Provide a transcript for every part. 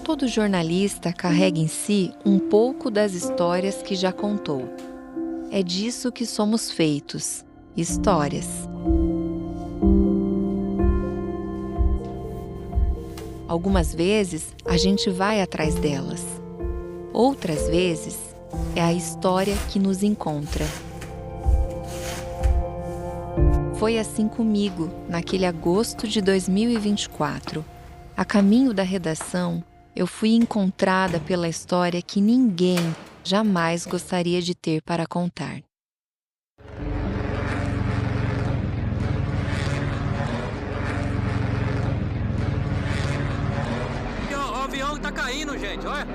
Todo jornalista carrega em si um pouco das histórias que já contou. É disso que somos feitos, histórias. Algumas vezes a gente vai atrás delas. Outras vezes é a história que nos encontra. Foi assim comigo, naquele agosto de 2024. A caminho da redação, eu fui encontrada pela história que ninguém jamais gostaria de ter para contar. O avião tá caindo, gente, olha.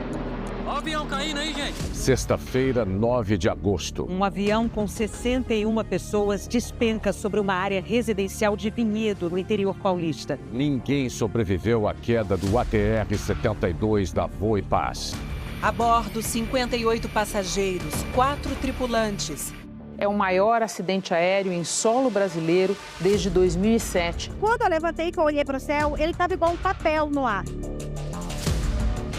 Olha o avião caindo aí, gente. Sexta-feira, 9 de agosto. Um avião com 61 pessoas despenca sobre uma área residencial de Vinhedo, no interior paulista. Ninguém sobreviveu à queda do ATR-72 da Voe Paz. A bordo, 58 passageiros, 4 tripulantes. É o maior acidente aéreo em solo brasileiro desde 2007. Quando eu levantei, que eu olhei para o céu, ele estava igual um papel no ar.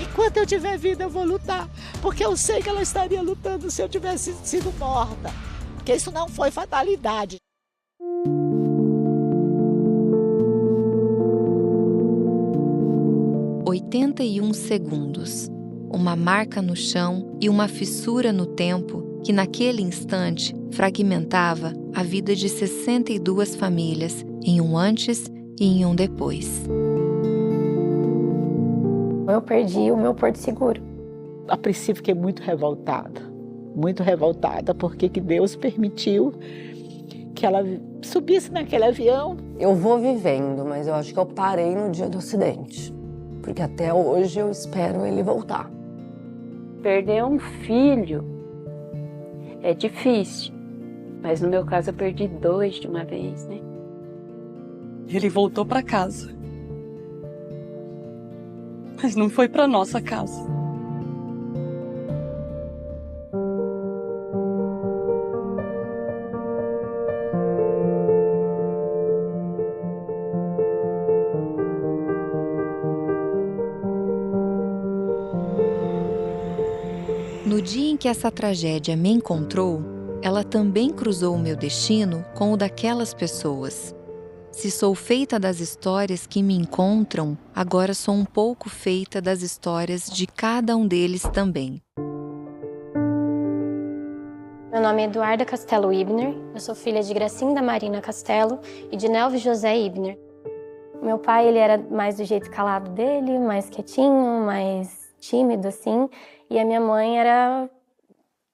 Enquanto eu tiver vida, eu vou lutar, porque eu sei que ela estaria lutando se eu tivesse sido morta, porque isso não foi fatalidade. ...81 segundos, uma marca no chão e uma fissura no tempo que naquele instante fragmentava a vida de 62 famílias em um antes e em um depois. Eu perdi o meu porto seguro. A princípio fiquei muito revoltada, porque que Deus permitiu que ela subisse naquele avião. Eu vou vivendo, mas eu acho que eu parei no dia do acidente, porque até hoje eu espero ele voltar. Perder um filho é difícil, mas no meu caso eu perdi 2 de uma vez, né? Ele voltou para casa. Mas não foi para nossa casa. No dia em que essa tragédia me encontrou, ela também cruzou o meu destino com o daquelas pessoas. Se sou feita das histórias que me encontram, agora sou um pouco feita das histórias de cada um deles também. Meu nome é Eduarda Castelo Ibner, eu sou filha de Gracinda Marina Castelo e de Nelvis José Ibner. Meu pai, ele era mais do jeito calado dele, mais quietinho, mais tímido, assim, e a minha mãe era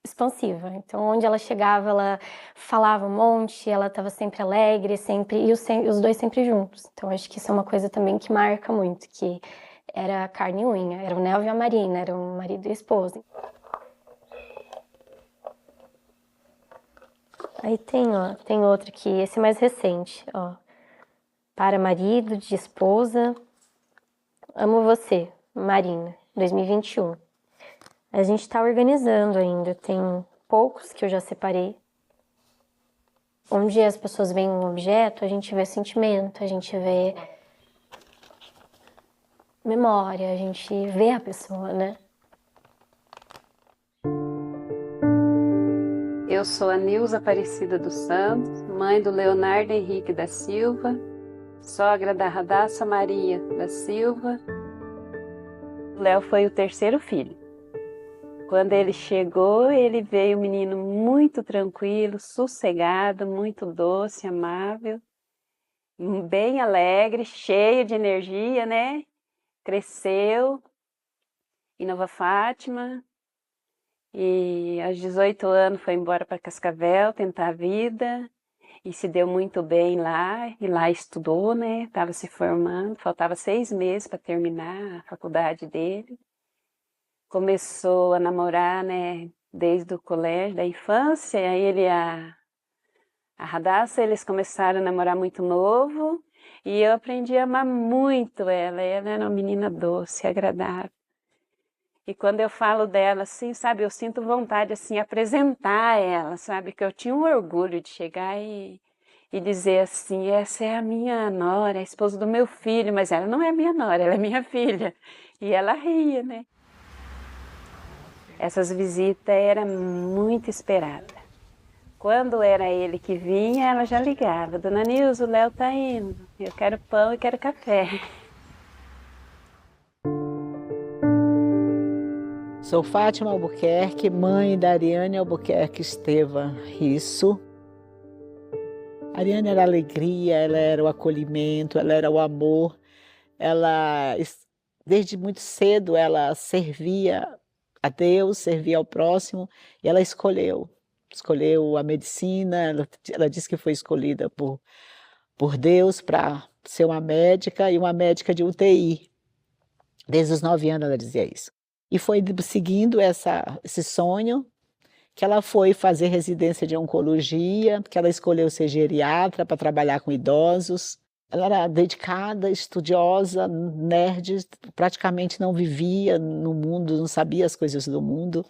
expansiva. Então, onde ela chegava, ela falava um monte, ela estava sempre alegre, e os dois sempre juntos. Então, acho que isso é uma coisa também que marca muito, que era carne e unha, era o Nelvio e a Marina, era o marido e a esposa. Aí tem outro aqui, esse é mais recente, ó. Para marido, de esposa, amo você, Marina, 2021. A gente está organizando ainda, tem poucos que eu já separei. Onde as pessoas veem um objeto, a gente vê sentimento, a gente vê memória, a gente vê a pessoa, né? Eu sou a Nilza Aparecida dos Santos, mãe do Leonardo Henrique da Silva, sogra da Radassa Maria da Silva. O Léo foi o 3º filho. Quando ele chegou, ele veio um menino muito tranquilo, sossegado, muito doce, amável, bem alegre, cheio de energia, né? Cresceu em Nova Fátima e aos 18 anos foi embora para Cascavel tentar a vida e se deu muito bem lá. E lá estudou, né? Estava se formando, faltava 6 meses para terminar a faculdade dele. Começou a namorar, né, desde o colégio, da infância, aí ele e a Radassa, eles começaram a namorar muito novo, e eu aprendi a amar muito ela era uma menina doce, agradável. E quando eu falo dela, assim, sabe, eu sinto vontade, assim, de apresentar ela, sabe, que eu tinha um orgulho de chegar e dizer assim, essa é a minha nora, a esposa do meu filho, mas ela não é minha nora, ela é minha filha. E ela ria, né? Essas visitas eram muito esperadas. Quando era ele que vinha, ela já ligava, Dona Nilza, o Léo tá indo, eu quero pão e quero café. Sou Fátima Albuquerque, mãe da Ariane Albuquerque Estevam Risso. A Ariane era a alegria, ela era o acolhimento, ela era o amor. Ela, desde muito cedo, ela servia a Deus, servia ao próximo, e ela escolheu a medicina. Ela disse que foi escolhida por Deus para ser uma médica, e uma médica de UTI. Desde os 9 anos ela dizia isso. E foi seguindo esse sonho que ela foi fazer residência de oncologia, que ela escolheu ser geriatra para trabalhar com idosos. Ela era dedicada, estudiosa, nerd, praticamente não vivia no mundo, não sabia as coisas do mundo.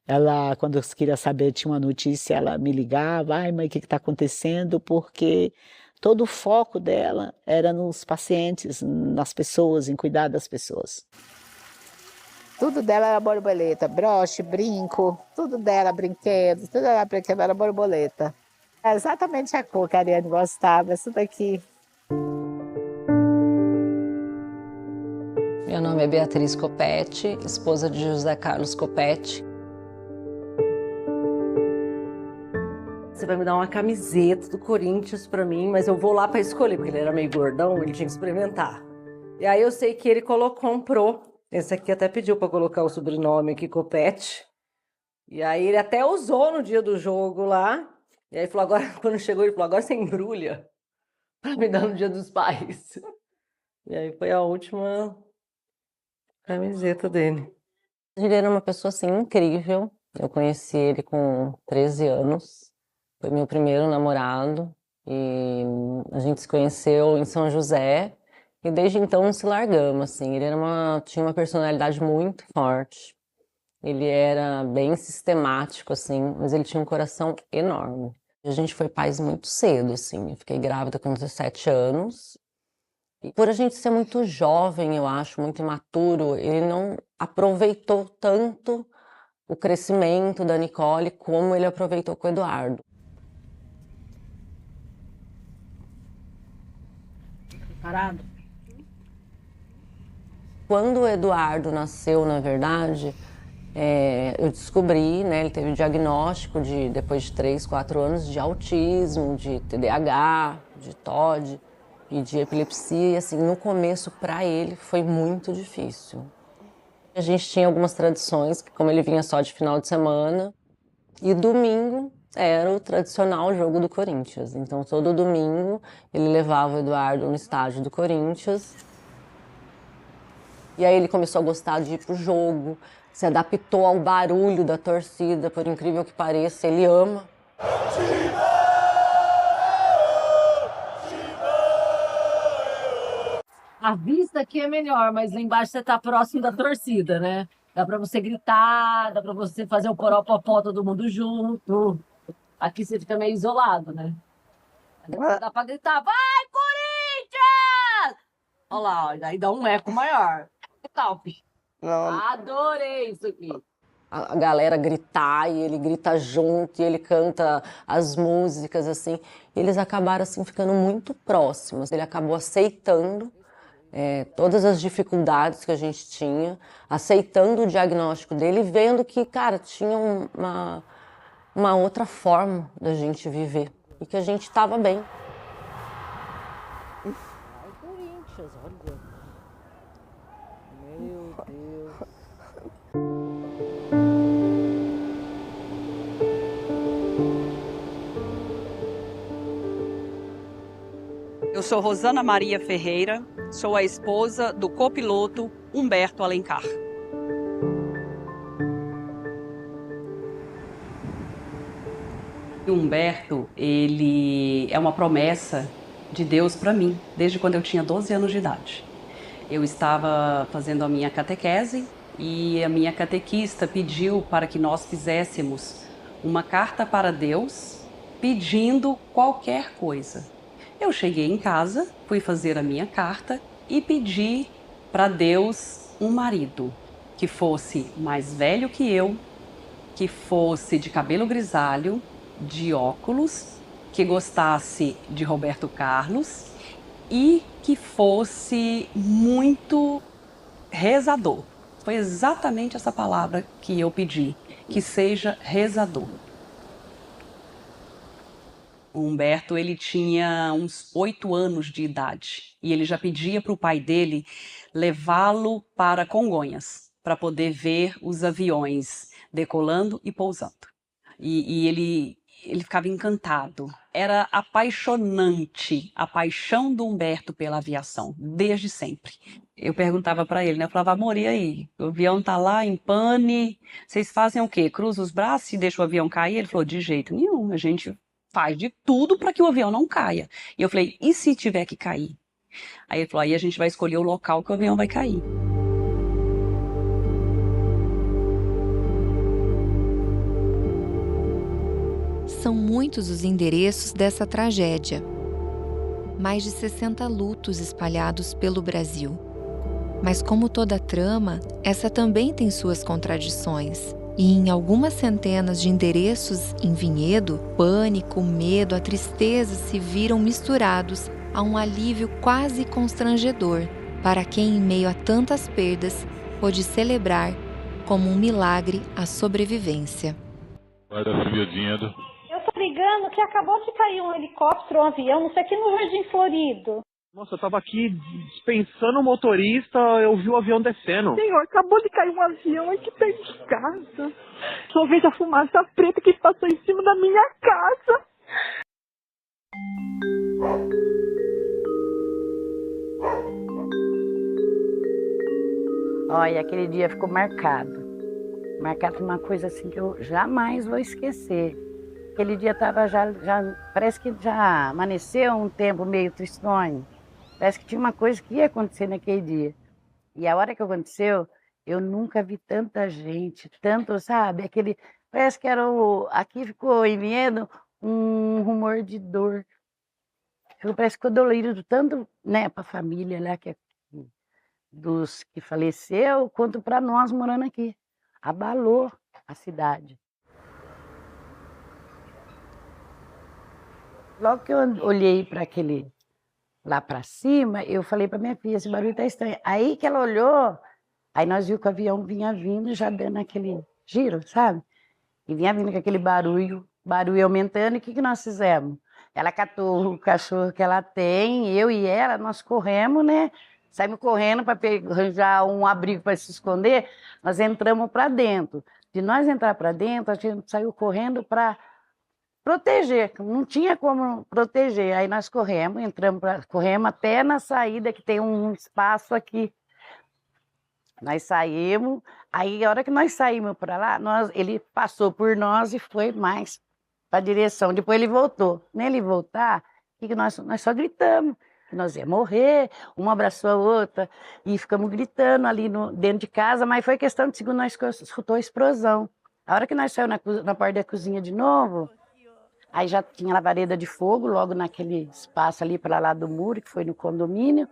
Ela, quando eu queria saber, tinha uma notícia, ela me ligava, ai mãe, o que está acontecendo? Porque todo o foco dela era nos pacientes, nas pessoas, em cuidar das pessoas. Tudo dela era borboleta, broche, brinco, tudo dela, brinquedos, tudo era borboleta. É exatamente a cor que a Ariane gostava, isso daqui. Meu nome é Beatriz Copete, esposa de José Carlos Copete. Você vai me dar uma camiseta do Corinthians pra mim, mas eu vou lá pra escolher, porque ele era meio gordão, ele tinha que experimentar. E aí eu sei que ele comprou. Esse aqui até pediu para colocar o sobrenome aqui, Copete. E aí ele até usou no dia do jogo lá. E aí falou, agora, quando chegou, ele falou, agora você embrulha para me dar no Dia dos Pais. E aí foi a última camiseta dele. Ele era uma pessoa, assim, incrível. Eu conheci ele com 13 anos. Foi meu primeiro namorado. E a gente se conheceu em São José. E desde então não se largamos, assim. Ele tinha uma personalidade muito forte. Ele era bem sistemático, assim, mas ele tinha um coração enorme. A gente foi pais muito cedo, assim. Eu fiquei grávida com 17 anos. E por a gente ser muito jovem, eu acho, muito imaturo, ele não aproveitou tanto o crescimento da Nicole como ele aproveitou com o Eduardo. Parado? Quando o Eduardo nasceu, na verdade, eu descobri, né, ele teve um diagnóstico depois de 3, 4 anos de autismo, de TDAH, de TOD e de epilepsia. E assim, no começo, para ele, foi muito difícil. A gente tinha algumas tradições, que como ele vinha só de final de semana, e domingo era o tradicional jogo do Corinthians. Então, todo domingo, ele levava o Eduardo no estádio do Corinthians. E aí ele começou a gostar de ir pro jogo, se adaptou ao barulho da torcida, por incrível que pareça, ele ama. A vista aqui é melhor, mas lá embaixo você tá próximo da torcida, né? Dá pra você gritar, dá pra você fazer o poropopó todo mundo junto. Aqui você fica meio isolado, né? Dá pra gritar, vai Corinthians! Olha lá, aí dá um eco maior. Top. Não. Adorei isso aqui. A galera gritar e ele grita junto e ele canta as músicas, assim. E eles acabaram, assim, ficando muito próximos. Ele acabou aceitando todas as dificuldades que a gente tinha, aceitando o diagnóstico dele e vendo que, cara, tinha uma outra forma da gente viver e que a gente estava bem. Ai, Corinthians, olha. Meu Deus. Eu sou Rosana Maria Ferreira, sou a esposa do copiloto Humberto Alencar. O Humberto, ele é uma promessa de Deus para mim, desde quando eu tinha 12 anos de idade. Eu estava fazendo a minha catequese e a minha catequista pediu para que nós fizéssemos uma carta para Deus pedindo qualquer coisa. Eu cheguei em casa, fui fazer a minha carta e pedi para Deus um marido que fosse mais velho que eu, que fosse de cabelo grisalho, de óculos, que gostasse de Roberto Carlos e que fosse muito rezador. Foi exatamente essa palavra que eu pedi, que seja rezador. O Humberto, ele tinha uns 8 anos de idade e ele já pedia para o pai dele levá-lo para Congonhas, para poder ver os aviões decolando e pousando. E ele ficava encantado. Era apaixonante a paixão do Humberto pela aviação, desde sempre. Eu perguntava para ele, né? Eu falava, amor, e aí? O avião tá lá em pane, vocês fazem o quê? Cruzam os braços e deixam o avião cair? Ele falou, de jeito nenhum, a gente faz de tudo para que o avião não caia. E eu falei, e se tiver que cair? Aí ele falou, aí a gente vai escolher o local que o avião vai cair. São muitos os endereços dessa tragédia. Mais de 60 lutos espalhados pelo Brasil. Mas como toda trama, essa também tem suas contradições. E em algumas centenas de endereços em Vinhedo, pânico, medo, a tristeza se viram misturados a um alívio quase constrangedor para quem, em meio a tantas perdas, pôde celebrar como um milagre a sobrevivência. Vai dar Silvia Vinhedo. Eu tô ligando que acabou de cair um helicóptero, um avião, não sei aqui no Jardim Florido. Nossa, eu tava aqui dispensando o motorista, eu vi o avião descendo. Senhor, acabou de cair um avião aqui perto de casa. Só vejo a fumaça preta que passou em cima da minha casa. Olha, aquele dia ficou marcado. Marcado uma coisa assim que eu jamais vou esquecer. Aquele dia tava já parece que já amanheceu um tempo meio tristonho. Parece que tinha uma coisa que ia acontecer naquele dia. E a hora que aconteceu, eu nunca vi tanta gente, tanto, sabe? Parece que era aqui ficou em Vinhedo um rumor de dor. Parece que ficou dolorido tanto, né, para a família lá, dos que faleceu, quanto para nós morando aqui. Abalou a cidade. Logo que eu olhei para aquele lá para cima, eu falei para minha filha, esse barulho tá estranho. Aí que ela olhou, aí nós vimos que o avião vinha vindo, já dando aquele giro, sabe? E vinha vindo com aquele barulho aumentando, e o que nós fizemos? Ela catou o cachorro que ela tem, eu e ela, nós corremos, né? Saímos correndo para arranjar um abrigo para se esconder, nós entramos para dentro. De nós entrar para dentro, a gente saiu correndo para proteger, não tinha como proteger. Aí nós corremos até na saída, que tem um espaço aqui. Nós saímos, aí a hora que nós saímos para lá, ele passou por nós e foi mais para a direção. Depois ele voltou. Nele voltar, que nós só gritamos que nós ia morrer, uma abraçou a outra e ficamos gritando ali dentro de casa, mas foi questão de segundo, nós escutou a explosão. A hora que nós saímos na porta da cozinha de novo, aí já tinha lavareda de fogo, logo naquele espaço ali para lá do muro, que foi no condomínio,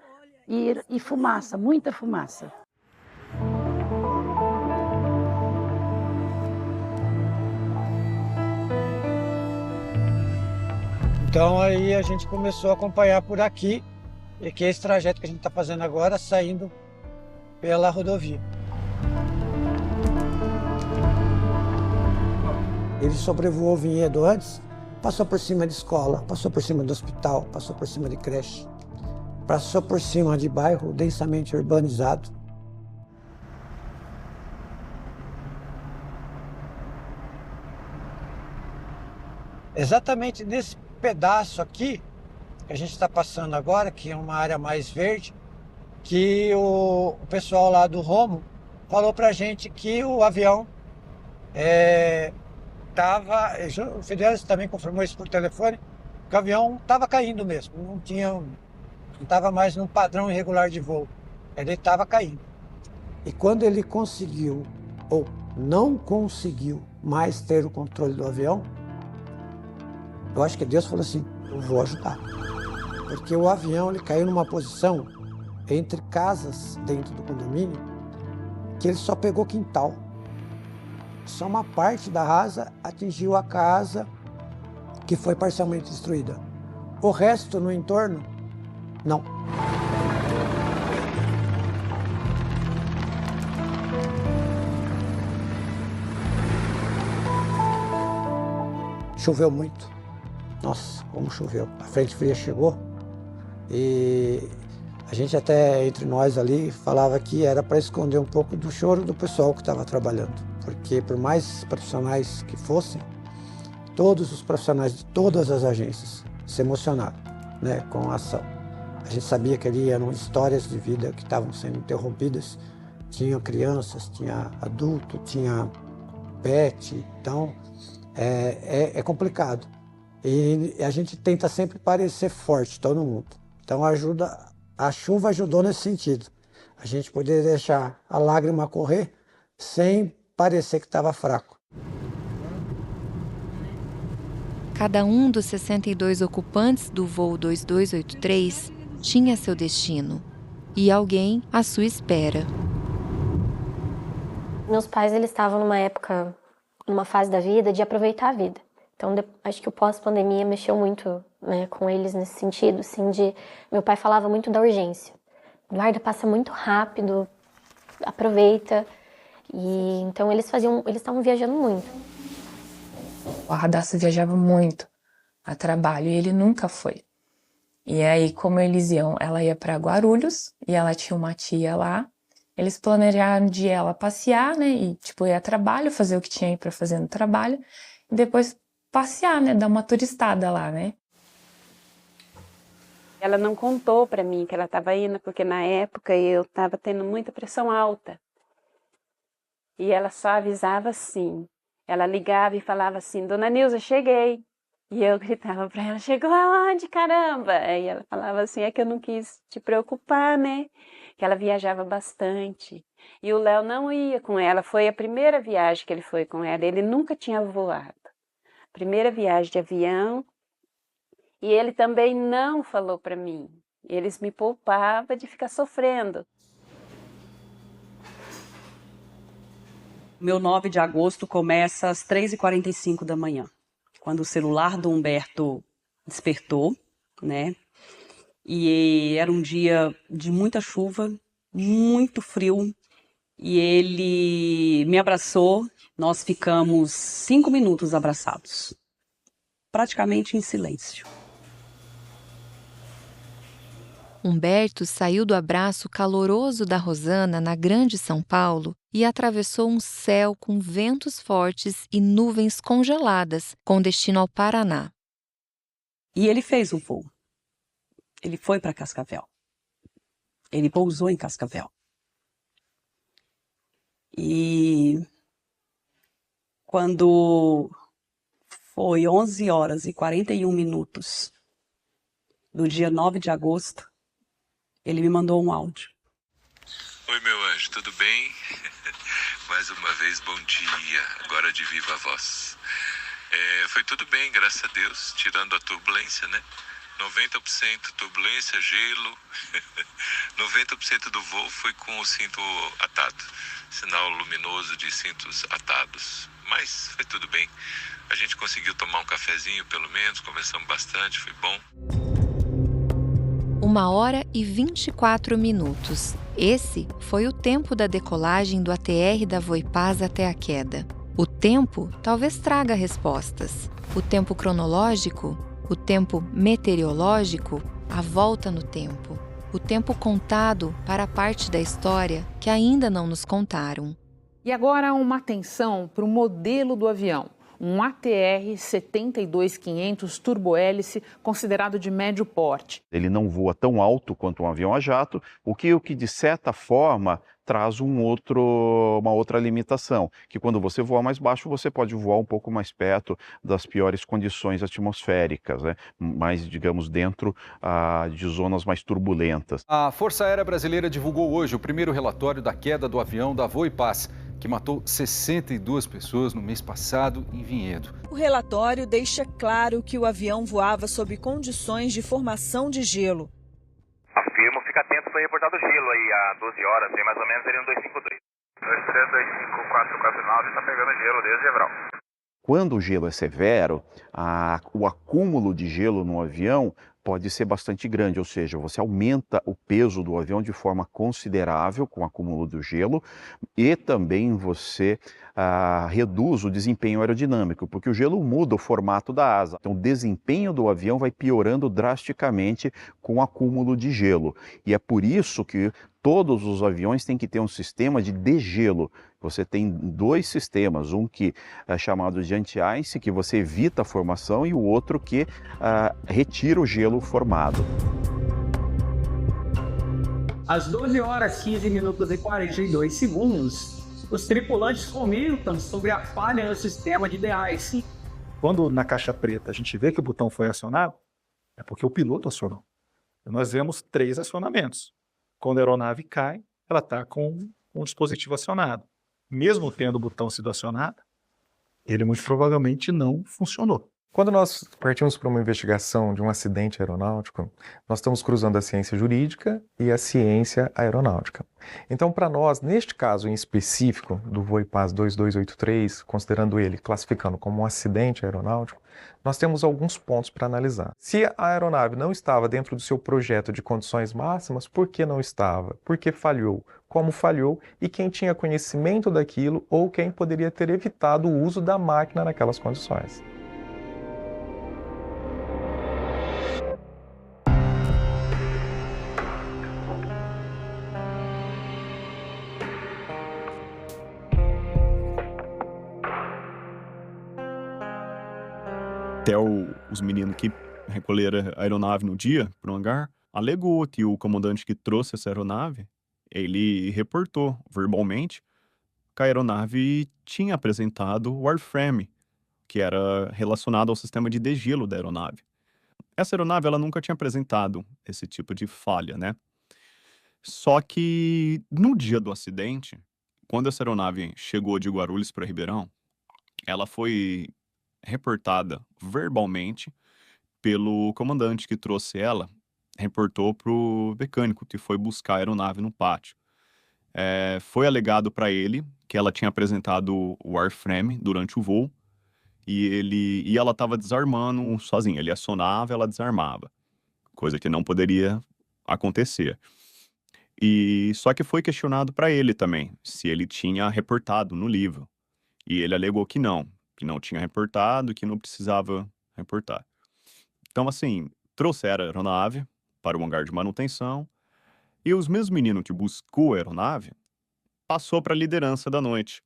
e fumaça, muita fumaça. Então aí a gente começou a acompanhar por aqui, e que é esse trajeto que a gente está fazendo agora, saindo pela rodovia. Ele sobrevoou Vinhedo antes, passou por cima de escola, passou por cima do hospital, passou por cima de creche, passou por cima de bairro densamente urbanizado. Exatamente nesse pedaço aqui, que a gente está passando agora, que é uma área mais verde, que o pessoal lá do Romo falou pra gente que o avião o Fidelis também confirmou isso por telefone, que o avião estava caindo mesmo, não estava mais num padrão irregular de voo, ele estava caindo. E quando ele conseguiu, ou não conseguiu mais ter o controle do avião, eu acho que Deus falou assim, eu vou ajudar. Porque o avião ele caiu numa posição entre casas dentro do condomínio que ele só pegou quintal. Só uma parte da asa atingiu a casa que foi parcialmente destruída. O resto no entorno, não. Choveu muito. Nossa, como choveu. A frente fria chegou e a gente até entre nós ali falava que era para esconder um pouco do choro do pessoal que estava trabalhando. Porque por mais profissionais que fossem, todos os profissionais de todas as agências se emocionaram, né, com a ação. A gente sabia que ali eram histórias de vida que estavam sendo interrompidas. Tinha crianças, tinha adulto, tinha pet, então é complicado. E a gente tenta sempre parecer forte, todo mundo. Então a chuva ajudou nesse sentido. A gente poder deixar a lágrima correr sem parecer que estava fraco. Cada um dos 62 ocupantes do voo 2283 tinha seu destino e alguém à sua espera. Meus pais, eles estavam numa fase da vida de aproveitar a vida. Então, acho que o pós-pandemia mexeu muito, né, com eles nesse sentido, assim, meu pai falava muito da urgência. Eduardo, passa muito rápido, aproveita. E então eles estavam viajando muito. O Radassa viajava muito a trabalho e ele nunca foi. E aí, como eles iam, ela ia para Guarulhos e ela tinha uma tia lá. Eles planejaram de ela passear, né, e tipo ir a trabalho, fazer o que tinha aí para fazer no trabalho e depois passear, né, dar uma turistada lá, né. Ela não contou para mim que ela estava indo porque na época eu estava tendo muita pressão alta. E ela só avisava assim. Ela ligava e falava assim, Dona Nilza, cheguei. E eu gritava para ela, chegou aonde, caramba? Aí ela falava assim, é que eu não quis te preocupar, né? Que ela viajava bastante. E o Léo não ia com ela, foi a primeira viagem que ele foi com ela. Ele nunca tinha voado. Primeira viagem de avião. E ele também não falou para mim. Eles me poupavam de ficar sofrendo. Meu 9 de agosto começa às 3h45 da manhã, quando o celular do Humberto despertou, né? E era um dia de muita chuva, muito frio, e ele me abraçou, nós ficamos 5 minutos abraçados, praticamente em silêncio. Humberto saiu do abraço caloroso da Rosana na Grande São Paulo e atravessou um céu com ventos fortes e nuvens congeladas, com destino ao Paraná. E ele fez o voo. Ele foi para Cascavel. Ele pousou em Cascavel. E quando foi 11h41 do dia 9 de agosto, ele me mandou um áudio. Oi, meu anjo, tudo bem? Mais uma vez, bom dia, agora de viva voz. Foi tudo bem, graças a Deus, tirando a turbulência, né? 90% turbulência, gelo, 90% do voo foi com o cinto atado, sinal luminoso de cintos atados, mas foi tudo bem. A gente conseguiu tomar um cafezinho, pelo menos, conversamos bastante, foi bom. 1h24. Esse foi o tempo da decolagem do ATR da Voipaz até a queda. O tempo talvez traga respostas. O tempo cronológico, o tempo meteorológico, a volta no tempo. O tempo contado para a parte da história que ainda não nos contaram. E agora uma atenção para o modelo do avião. Um ATR 72-500 turbohélice considerado de médio porte. Ele não voa tão alto quanto um avião a jato, o que de certa forma traz uma outra limitação, que quando você voa mais baixo, você pode voar um pouco mais perto das piores condições atmosféricas, né? Mais, digamos, dentro de zonas mais turbulentas. A Força Aérea Brasileira divulgou hoje o primeiro relatório da queda do avião da Voipaz, que matou 62 pessoas no mês passado em Vinhedo. O relatório deixa claro que o avião voava sob condições de formação de gelo. Afirmo, fica atento, foi reportado gelo aí há 12 horas, tem mais ou menos ali no 252. 2325449 está pegando gelo desde Hebral. Quando o gelo é severo, o acúmulo de gelo no avião pode ser bastante grande, ou seja, você aumenta o peso do avião de forma considerável com o acúmulo do gelo e também você reduz o desempenho aerodinâmico, porque o gelo muda o formato da asa. Então o desempenho do avião vai piorando drasticamente com o acúmulo de gelo. E é por isso que todos os aviões têm que ter um sistema de degelo. Você tem dois sistemas, um que é chamado de anti-ice, que você evita a formação, e o outro que retira o gelo formado. Às 12 horas, 15 minutos e 42 segundos, os tripulantes comentam sobre a falha no sistema de de-ice. Quando na caixa preta a gente vê que o botão foi acionado, é porque o piloto acionou. E nós vemos 3 acionamentos. Quando a aeronave cai, ela está com um dispositivo acionado. Mesmo tendo o botão sido acionado, ele muito provavelmente não funcionou. Quando nós partimos para uma investigação de um acidente aeronáutico, nós estamos cruzando a ciência jurídica e a ciência aeronáutica. Então, para nós, neste caso em específico do Voipaz 2283, considerando ele, classificando como um acidente aeronáutico, nós temos alguns pontos para analisar. Se a aeronave não estava dentro do seu projeto de condições máximas, por que não estava? Por que falhou? Como falhou? E quem tinha conhecimento daquilo ou quem poderia ter evitado o uso da máquina naquelas condições? Até os meninos que recolheram a aeronave no dia para o hangar, alegou que o comandante que trouxe essa aeronave, ele reportou verbalmente que a aeronave tinha apresentado o wireframe, que era relacionado ao sistema de degelo da aeronave. Essa aeronave ela nunca tinha apresentado esse tipo de falha, né? Só que no dia do acidente, quando essa aeronave chegou de Guarulhos para Ribeirão, ela foi reportada verbalmente pelo comandante que trouxe ela, reportou para o mecânico que foi buscar a aeronave no pátio. Foi alegado para ele que ela tinha apresentado o wireframe durante o voo e ela estava desarmando sozinha. Ele acionava, ela desarmava, coisa que não poderia acontecer. E só que foi questionado para ele também se ele tinha reportado no livro, e ele alegou que não tinha reportado, que não precisava reportar. Então, assim, trouxeram a aeronave para o hangar de manutenção e os mesmos meninos que buscou a aeronave passou para a liderança da noite,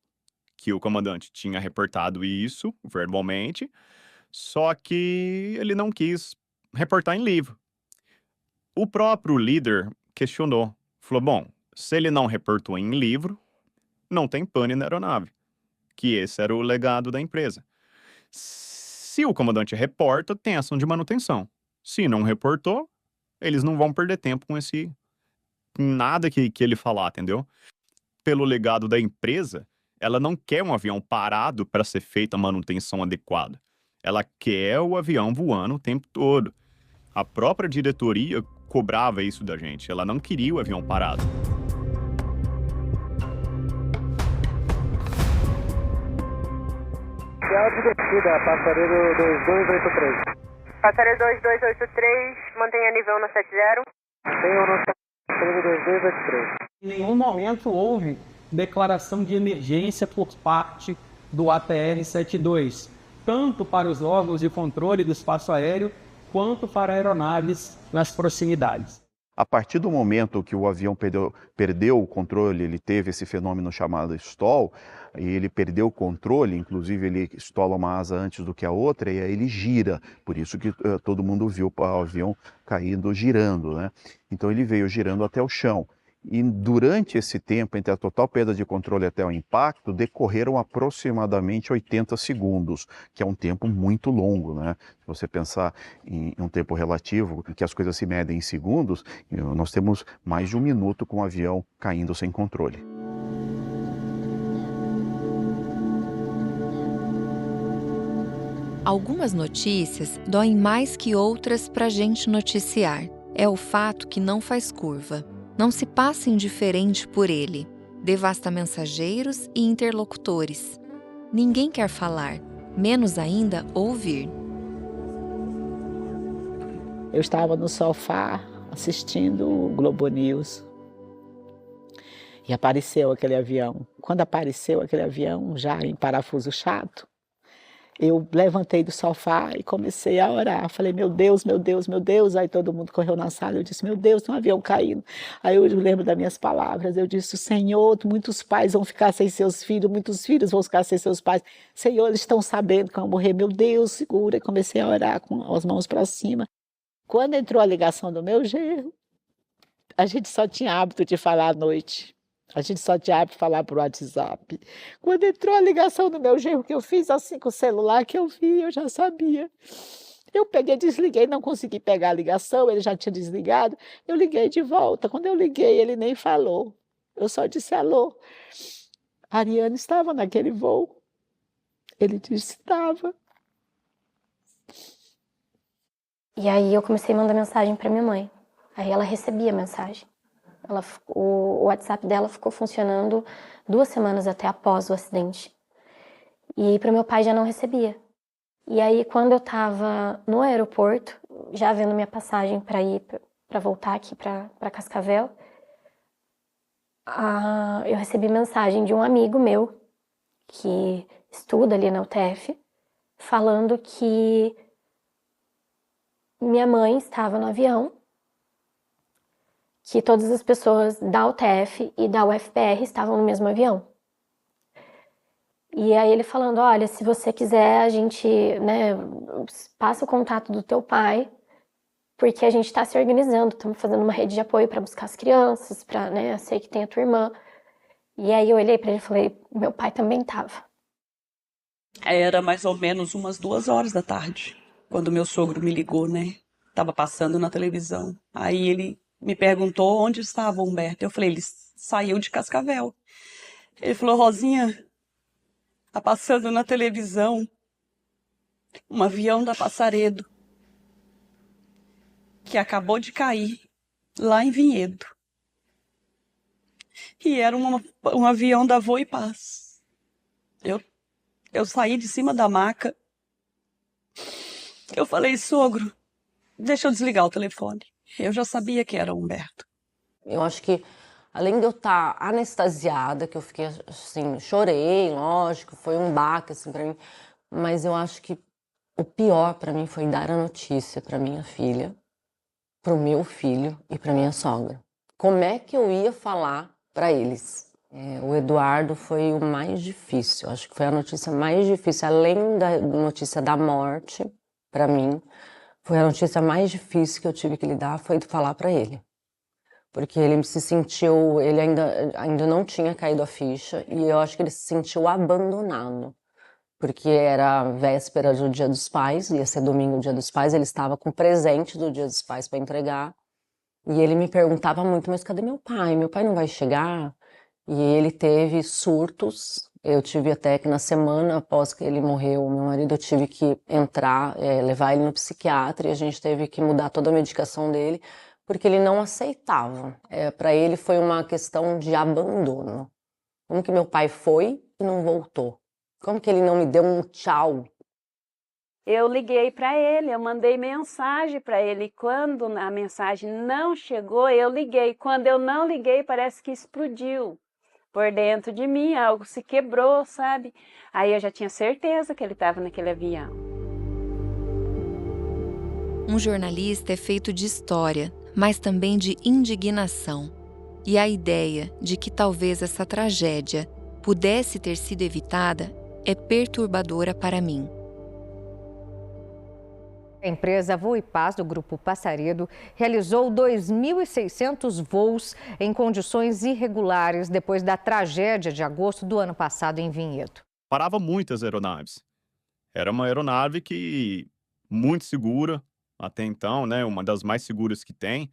que o comandante tinha reportado isso verbalmente, só que ele não quis reportar em livro. O próprio líder questionou, falou, bom, se ele não reportou em livro, não tem pane na aeronave, que esse era o legado da empresa. Se o comandante reporta, tem ação de manutenção. Se não reportou, eles não vão perder tempo com nada que ele falar, entendeu? Pelo legado da empresa, ela não quer um avião parado para ser feita a manutenção adequada. Ela quer o avião voando o tempo todo. A própria diretoria cobrava isso da gente. Ela não queria o avião parado. Sinal de descida, passageiro 2283. Passageiro 2283, mantenha nível na 70. Tenho no passageiro 2283. Em nenhum momento houve declaração de emergência por parte do ATR-72, tanto para os órgãos de controle do espaço aéreo, quanto para aeronaves nas proximidades. A partir do momento que o avião perdeu o controle, ele teve esse fenômeno chamado stall, e ele perdeu o controle, inclusive ele estola uma asa antes do que a outra, e aí ele gira, por isso que todo mundo viu o avião caindo, girando, né? Então ele veio girando até o chão. E durante esse tempo, entre a total perda de controle até o impacto, decorreram aproximadamente 80 segundos, que é um tempo muito longo, né? Se você pensar em um tempo relativo, em que as coisas se medem em segundos, nós temos mais de 1 minuto com o avião caindo sem controle. Algumas notícias doem mais que outras para a gente noticiar. É o fato que não faz curva. Não se passa indiferente por ele. Devasta mensageiros e interlocutores. Ninguém quer falar, menos ainda ouvir. Eu estava no sofá assistindo o Globo News e apareceu aquele avião. Quando apareceu aquele avião, já em parafuso chato, eu levantei do sofá e comecei a orar. Falei, meu Deus, meu Deus, meu Deus. Aí todo mundo correu na sala. Eu disse, meu Deus, tem um avião caindo. Aí eu lembro das minhas palavras. Eu disse, Senhor, muitos pais vão ficar sem seus filhos, muitos filhos vão ficar sem seus pais. Senhor, eles estão sabendo que vão morrer. Meu Deus, segura. E comecei a orar com as mãos para cima. Quando entrou a ligação do meu genro, a gente só tinha hábito de falar à noite. A gente só tinha hábito de falar por WhatsApp. Quando entrou a ligação do meu genro, que eu fiz assim com o celular, que eu vi, eu já sabia. Eu peguei, desliguei, não consegui pegar a ligação, ele já tinha desligado. Eu liguei de volta. Quando eu liguei, ele nem falou. Eu só disse alô. A Ariane estava naquele voo. Ele disse estava. E aí eu comecei a mandar mensagem para minha mãe. Aí ela recebia a mensagem. O WhatsApp dela ficou funcionando 2 semanas até após o acidente. E para meu pai já não recebia. E aí quando eu estava no aeroporto, já vendo minha passagem para voltar aqui para Cascavel, eu recebi mensagem de um amigo meu que estuda ali na UTF, falando que minha mãe estava no avião, que todas as pessoas da UTF e da UFPR estavam no mesmo avião. E aí ele falando, olha, se você quiser, a gente, né, passa o contato do teu pai, porque a gente está se organizando, estamos fazendo uma rede de apoio para buscar as crianças, para, né, eu sei que tem a tua irmã. E aí eu olhei para ele e falei, meu pai também estava. Era mais ou menos umas 2 horas da tarde, quando meu sogro me ligou, né? Tava passando na televisão. Aí ele me perguntou onde estava o Humberto. Eu falei, ele saiu de Cascavel. Ele falou, Rosinha, tá passando na televisão um avião da Passaredo que acabou de cair lá em Vinhedo. E era um avião da Voipaz. Eu saí de cima da maca. Eu falei, sogro, deixa eu desligar o telefone. Eu já sabia que era o Humberto. Eu acho que, além de eu estar anestasiada, que eu fiquei assim, chorei, lógico, foi um baque assim para mim, mas eu acho que o pior para mim foi dar a notícia para minha filha, para o meu filho e para minha sogra. Como é que eu ia falar para eles? O Eduardo foi o mais difícil, acho que foi a notícia mais difícil, além da notícia da morte, para mim, foi a notícia mais difícil que eu tive que lidar, foi de falar para ele. Porque ele se sentiu, ele ainda não tinha caído a ficha, e eu acho que ele se sentiu abandonado. Porque era véspera do Dia dos Pais, ia ser domingo o Dia dos Pais, ele estava com o presente do Dia dos Pais para entregar, e ele me perguntava muito, mas cadê meu pai? Meu pai não vai chegar? E ele teve surtos. Eu tive até que na semana após que ele morreu, meu marido, eu tive que entrar, levar ele no psiquiatra e a gente teve que mudar toda a medicação dele, porque ele não aceitava. Para ele foi uma questão de abandono. Como que meu pai foi e não voltou? Como que ele não me deu um tchau? Eu liguei para ele, eu mandei mensagem para ele. Quando a mensagem não chegou, eu liguei. Quando eu não liguei, parece que explodiu por dentro de mim, algo se quebrou, sabe? Aí eu já tinha certeza que ele estava naquele avião. Um jornalista é feito de história, mas também de indignação. E a ideia de que talvez essa tragédia pudesse ter sido evitada é perturbadora para mim. A empresa Voo e Paz, do Grupo Passaredo, realizou 2.600 voos em condições irregulares depois da tragédia de agosto do ano passado em Vinhedo. Parava muitas aeronaves. Era uma aeronave que muito segura, até então, né, uma das mais seguras que tem.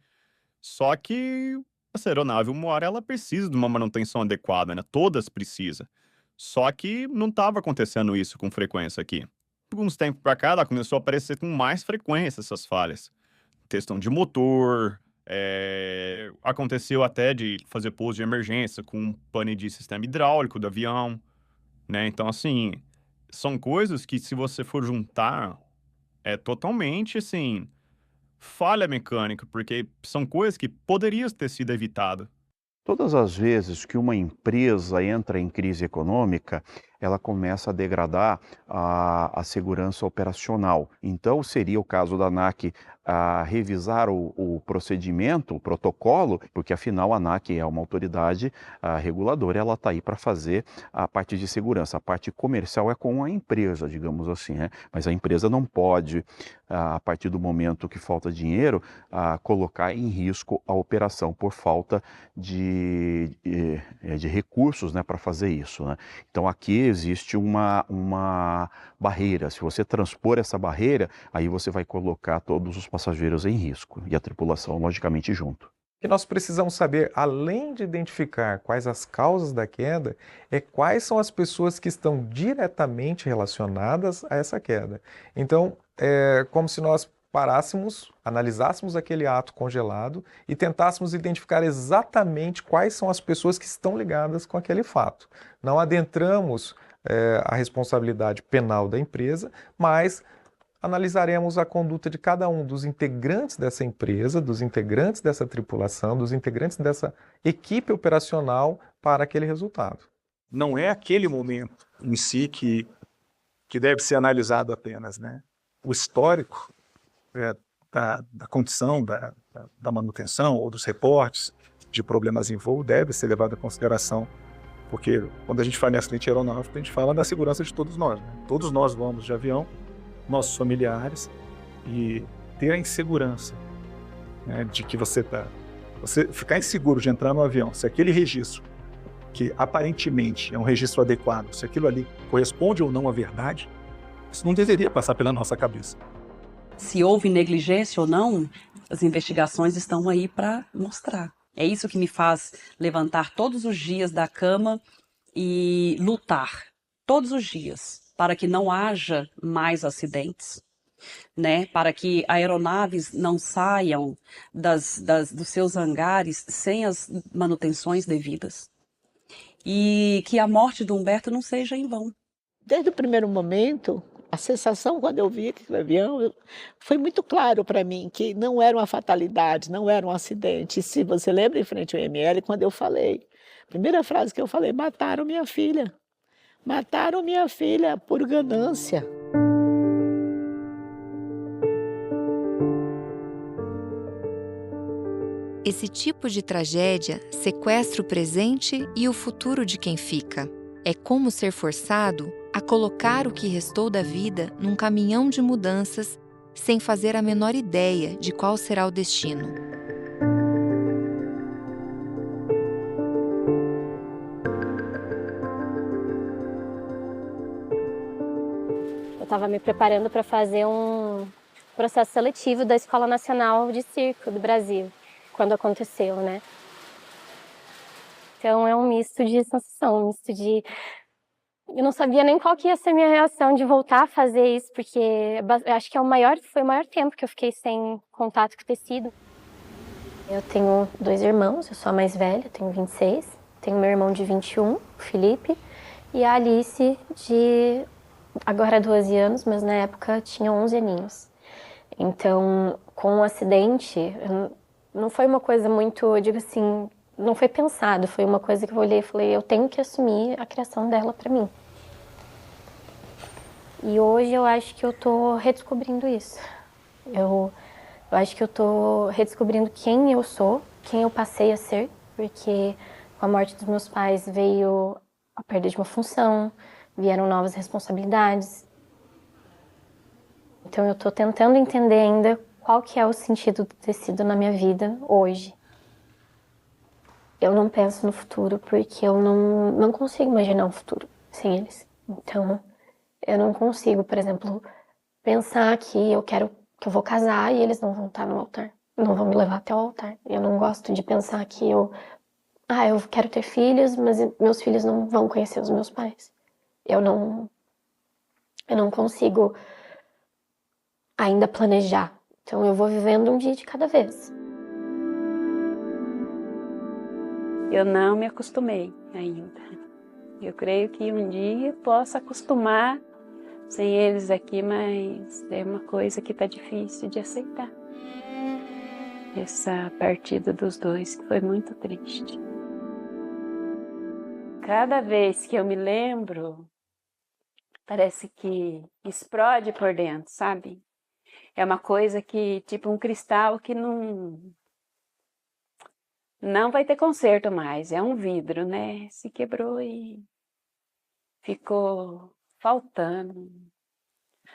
Só que essa aeronave, uma hora, ela precisa de uma manutenção adequada, né? Todas precisam. Só que não estava acontecendo isso com frequência aqui. Alguns tempos para cá, ela começou a aparecer com mais frequência essas falhas. Questão de motor, aconteceu até de fazer pouso de emergência com pane de sistema hidráulico do avião, né? Então, assim, são coisas que, se você for juntar, é totalmente, assim, falha mecânica, porque são coisas que poderiam ter sido evitadas. Todas as vezes que uma empresa entra em crise econômica, ela começa a degradar a segurança operacional. Então, seria o caso da ANAC revisar o procedimento, o protocolo, porque afinal a ANAC é uma autoridade reguladora, ela está aí para fazer a parte de segurança. A parte comercial é com a empresa, digamos assim, né? Mas a empresa não pode, a partir do momento que falta dinheiro, colocar em risco a operação por falta de recursos, né, para fazer isso, né? Então aqui existe uma barreira. Se você transpor essa barreira, aí você vai colocar todos os passageiros em risco e a tripulação, logicamente, junto. O que nós precisamos saber, além de identificar quais as causas da queda, é quais são as pessoas que estão diretamente relacionadas a essa queda. Então, é como se nós parássemos, analisássemos aquele ato congelado e tentássemos identificar exatamente quais são as pessoas que estão ligadas com aquele fato. Não adentramos a responsabilidade penal da empresa, mas analisaremos a conduta de cada um dos integrantes dessa empresa, dos integrantes dessa tripulação, dos integrantes dessa equipe operacional para aquele resultado. Não é aquele momento em si que deve ser analisado apenas, né? O histórico da condição da manutenção ou dos reportes de problemas em voo deve ser levado em consideração, porque quando a gente fala em acidente aeronáutico, a gente fala da segurança de todos nós, né? Todos nós vamos de avião, nossos familiares, e ter a insegurança, né, de que você ficar inseguro de entrar no avião, se aquele registro, que aparentemente é um registro adequado, se aquilo ali corresponde ou não à verdade, isso não deveria passar pela nossa cabeça. Se houve negligência ou não, as investigações estão aí para mostrar. É isso que me faz levantar todos os dias da cama e lutar todos os dias para que não haja mais acidentes, né? Para que aeronaves não saiam dos seus hangares sem as manutenções devidas. E que a morte do Humberto não seja em vão. Desde o primeiro momento, a sensação quando eu vi aquele avião, foi muito claro para mim que não era uma fatalidade, não era um acidente. E se você lembra em frente ao ML, quando eu falei, a primeira frase que eu falei, mataram minha filha. Mataram minha filha por ganância. Esse tipo de tragédia sequestra o presente e o futuro de quem fica. É como ser forçado a colocar o que restou da vida num caminhão de mudanças sem fazer a menor ideia de qual será o destino. Eu estava me preparando para fazer um processo seletivo da Escola Nacional de Circo do Brasil, quando aconteceu, né? Então é um misto de sensação, um misto de... Eu não sabia nem qual que ia ser a minha reação de voltar a fazer isso, porque eu acho que foi o maior tempo que eu fiquei sem contato com o tecido. Eu tenho 2 irmãos, eu sou a mais velha, tenho 26. Tenho meu irmão de 21, o Felipe, e a Alice de agora 12 anos, mas na época tinha 11 aninhos. Então, com o acidente, não foi uma coisa muito, eu digo assim, não foi pensado, foi uma coisa que eu olhei e falei, eu tenho que assumir a criação dela para mim. E hoje eu acho que eu tô redescobrindo isso. Eu acho que eu tô redescobrindo quem eu sou, quem eu passei a ser, porque com a morte dos meus pais veio a perda de uma função, vieram novas responsabilidades. Então eu tô tentando entender ainda qual que é o sentido do tecido na minha vida hoje. Eu não penso no futuro porque eu não consigo imaginar um futuro sem eles. Então eu não consigo, por exemplo, pensar que eu vou casar e eles não vão estar no altar, não vão me levar até o altar. Eu não gosto de pensar que eu quero ter filhos, mas meus filhos não vão conhecer os meus pais. Eu não consigo ainda planejar. Então eu vou vivendo um dia de cada vez. Eu não me acostumei ainda. Eu creio que um dia posso acostumar sem eles aqui, mas é uma coisa que tá difícil de aceitar. Essa partida dos dois que foi muito triste. Cada vez que eu me lembro, parece que explode por dentro, sabe? É uma coisa que, tipo um cristal que não vai ter conserto mais. É um vidro, né? Se quebrou e ficou faltando.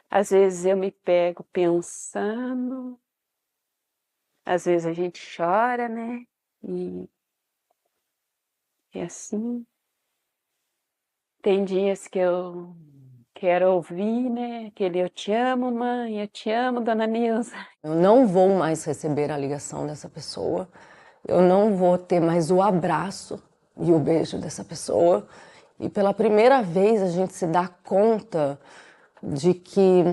Às vezes eu me pego pensando, às vezes a gente chora, né? E assim. Tem dias que eu quero ouvir, né? Aquele eu te amo, mãe, eu te amo, dona Nilza. Eu não vou mais receber a ligação dessa pessoa, eu não vou ter mais o abraço e o beijo dessa pessoa. E pela primeira vez a gente se dá conta de que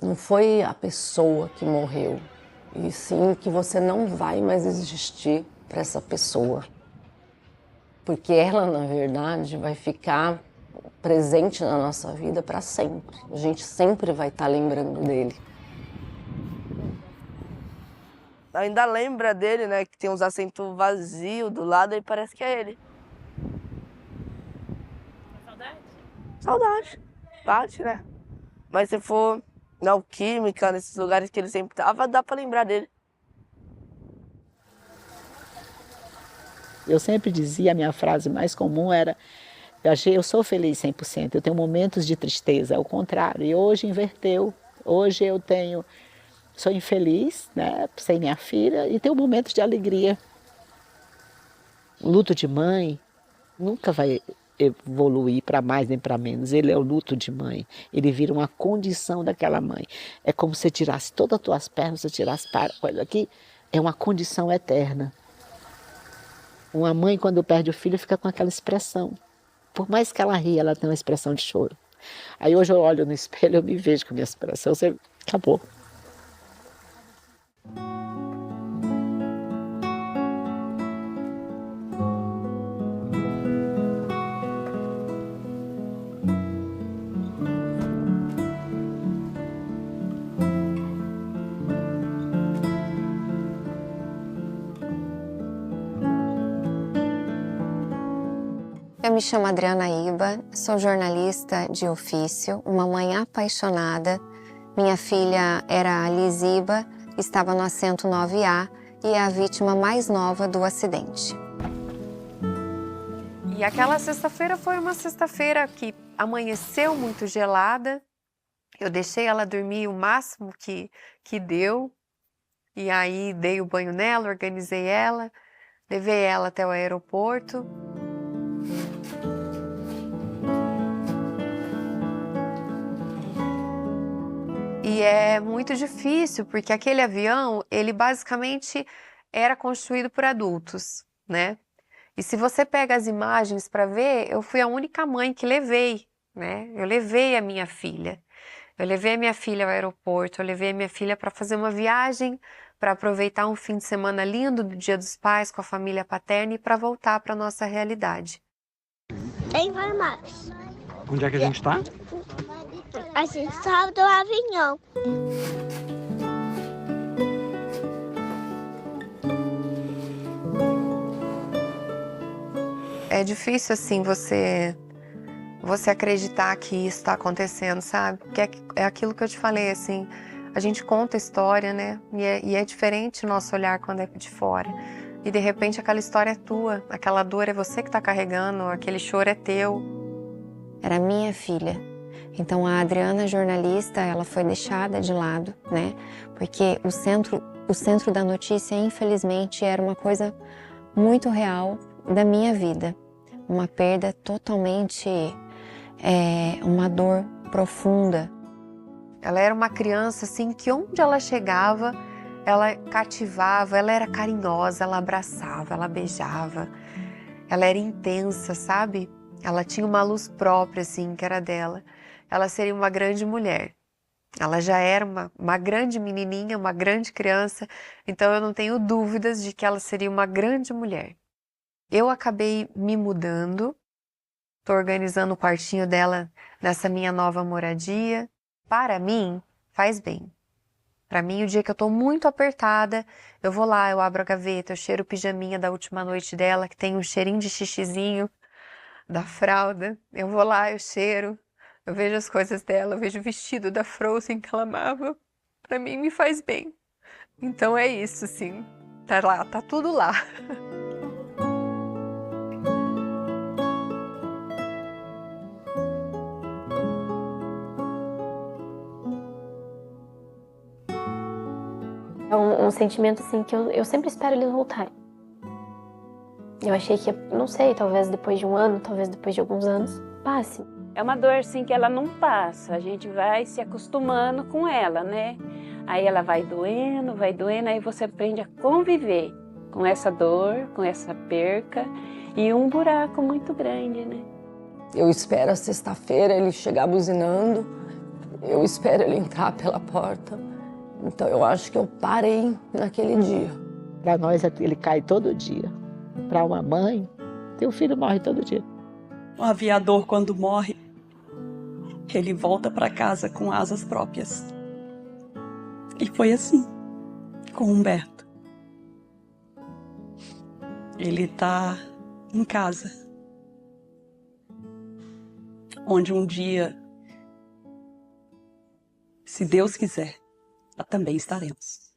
não foi a pessoa que morreu, e sim que você não vai mais existir para essa pessoa. Porque ela, na verdade, vai ficar presente na nossa vida para sempre. A gente sempre vai estar lembrando dele. Ainda lembra dele, né? Que tem uns assentos vazios do lado e parece que é ele. Saudade? Saudade. Bate, né? Mas se for na Alquímica, nesses lugares que ele sempre tava, dá pra lembrar dele. Eu sempre dizia, a minha frase mais comum era: eu sou feliz 100%, eu tenho momentos de tristeza, é o contrário. E hoje inverteu. Hoje eu sou infeliz, né, sem minha filha, e tenho momentos de alegria. O luto de mãe nunca vai evoluir para mais nem para menos. Ele é o luto de mãe. Ele vira uma condição daquela mãe. É como se você tirasse todas as tuas pernas, você tirasse coisa aqui, é uma condição eterna. Uma mãe, quando perde o filho, fica com aquela expressão. Por mais que ela ria, ela tem uma expressão de choro. Aí hoje eu olho no espelho, eu me vejo com a minha expressão, você acabou. Eu me chamo Adriana Iba, sou jornalista de ofício, uma mãe apaixonada. Minha filha era a Liz Iba, estava no assento 9A e é a vítima mais nova do acidente. E aquela sexta-feira foi uma sexta-feira que amanheceu muito gelada. Eu deixei ela dormir o máximo que deu. E aí dei o banho nela, organizei ela, levei ela até o aeroporto. E é muito difícil, porque aquele avião, ele basicamente era construído por adultos, né? E se você pega as imagens para ver, eu fui a única mãe que levei, né? Eu levei a minha filha. Eu levei a minha filha ao aeroporto, eu levei a minha filha para fazer uma viagem, para aproveitar um fim de semana lindo do Dia dos Pais com a família paterna e para voltar para nossa realidade. Em Varmax. Onde é que a gente está? A gente saiu do avião. É difícil, assim, você acreditar que isso está acontecendo, sabe? Porque é aquilo que eu te falei, assim, a gente conta a história, né? E é diferente o nosso olhar quando é de fora. E de repente aquela história é tua, aquela dor é você que está carregando, aquele choro é teu. Era minha filha. Então a Adriana, jornalista, ela foi deixada de lado, né? Porque o centro da notícia, infelizmente, era uma coisa muito real da minha vida. Uma perda totalmente, uma dor profunda. Ela era uma criança assim que onde ela chegava, ela cativava, ela era carinhosa, ela abraçava, ela beijava. Ela era intensa, sabe? Ela tinha uma luz própria assim, que era dela. Ela seria uma grande mulher. Ela já era uma grande menininha, uma grande criança, então eu não tenho dúvidas de que ela seria uma grande mulher. Eu acabei me mudando, estou organizando o quartinho dela nessa minha nova moradia. Para mim, faz bem. Para mim, o dia que eu estou muito apertada, eu vou lá, eu abro a gaveta, eu cheiro o pijaminha da última noite dela, que tem um cheirinho de xixizinho da fralda. Eu vou lá, eu cheiro, eu vejo as coisas dela, eu vejo o vestido da Frozen que ela amava. Para mim, me faz bem. Então é isso, sim. Tá lá, tá tudo lá. É um sentimento assim que eu sempre espero eles voltarem. Eu achei que, não sei, talvez depois de um ano, talvez depois de alguns anos, passe. É uma dor assim que ela não passa, a gente vai se acostumando com ela, né? Aí ela vai doendo, aí você aprende a conviver com essa dor, com essa perca e um buraco muito grande, né? Eu espero a sexta-feira ele chegar buzinando, eu espero ele entrar pela porta. Então eu acho que eu parei naquele dia. Para nós ele cai todo dia. Para uma mãe, teu filho morre todo dia. O aviador, quando morre, ele volta para casa com asas próprias. E foi assim com o Humberto. Ele está em casa, onde um dia, se Deus quiser, lá também estaremos.